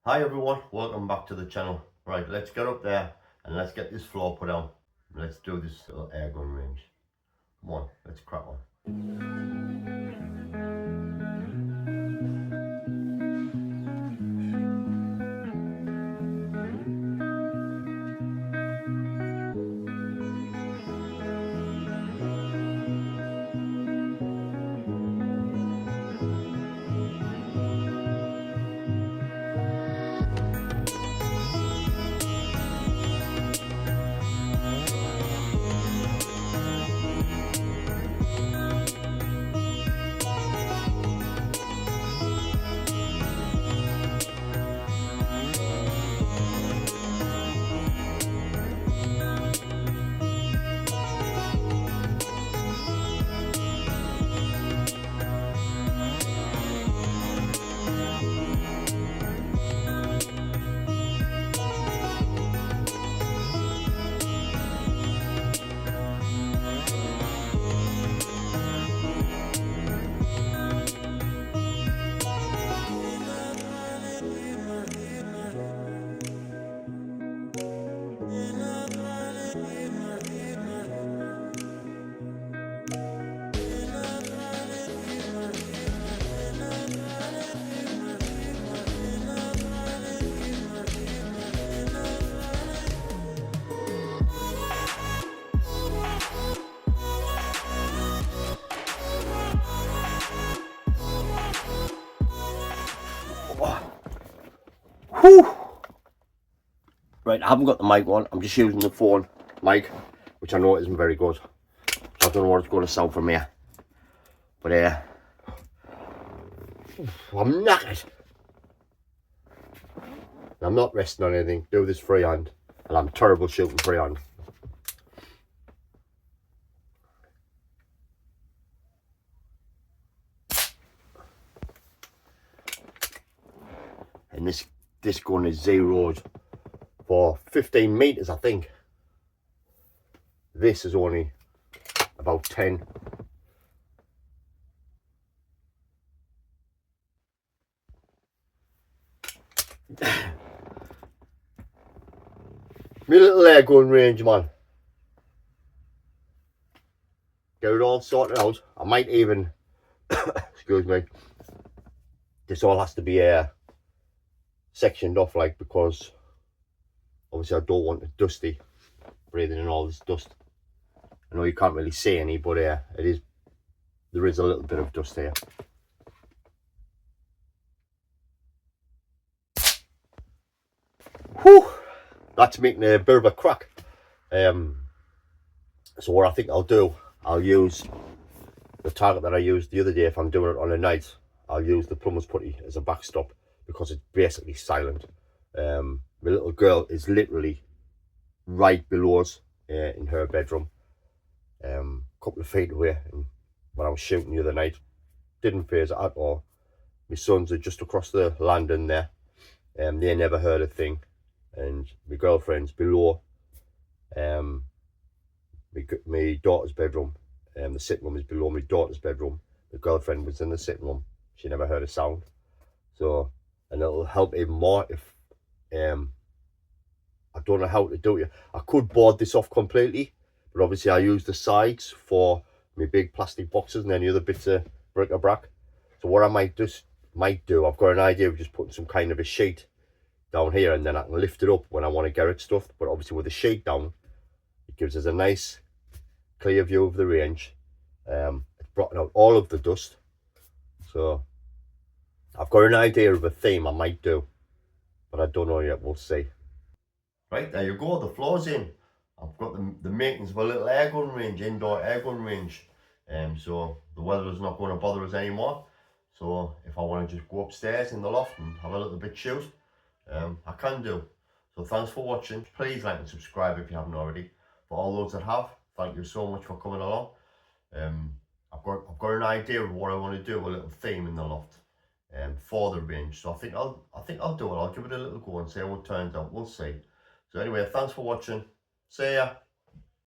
Hi everyone, welcome back to the channel. Right, let's get up there and let's get this floor put on. Let's do this little air gun range. Come on, let's crack on. Whew. Right, I haven't got the mic on. I'm just using the phone mic, which I know isn't very good. I don't know what it's going to sound from here. But I'm knackered. I'm not resting on anything. Do this freehand. And I'm terrible shooting freehand. And this gun is zeroed for 15 meters, I think. This is only about 10. My little air gun range, man. Get it all sorted out. I might even excuse me, this all has to be sectioned off, like, because obviously I don't want it dusty, breathing in all this dust. I know you can't really see any, but there is a little bit of dust here. Whew, that's making a bit of a crack. So what I think I'll do, I'll use the target that I used the other day. If I'm doing it on a night, I'll use the plumber's putty as a backstop because it's basically silent. My little girl is literally right below us in her bedroom, a couple of feet away. And when I was shooting the other night, didn't phase it at all. My sons are just across the landing there, they never heard a thing. And my girlfriend's below my daughter's bedroom. The sitting room is below my daughter's bedroom. The girlfriend was in the sitting room. She never heard a sound. So, and it'll help even more if I don't know how to do it. I could board this off completely, but obviously I use the sides for my big plastic boxes and any other bits of bric-a-brac. So what I might do, I've got an idea of just putting some kind of a sheet down here, and then I can lift it up when I want to get it stuffed. But obviously with the sheet down, it gives us a nice clear view of the range. It's brought out all of the dust. So I've got an idea of a theme I might do, but I don't know yet. We'll see. Right, there you go, the floor's in. I've got the makings of a little air gun range, indoor air gun range. So the weather is not going to bother us anymore. So if I want to just go upstairs in the loft and have a little bit shoot, I can do. So thanks for watching. Please like and subscribe if you haven't already. For all those that have, thank you so much for coming along. I've got an idea of what I want to do, a little theme in the loft for the range. So I think I'll do it. I'll give it a little go and see how it turns out. We'll see. So anyway, thanks for watching. See ya.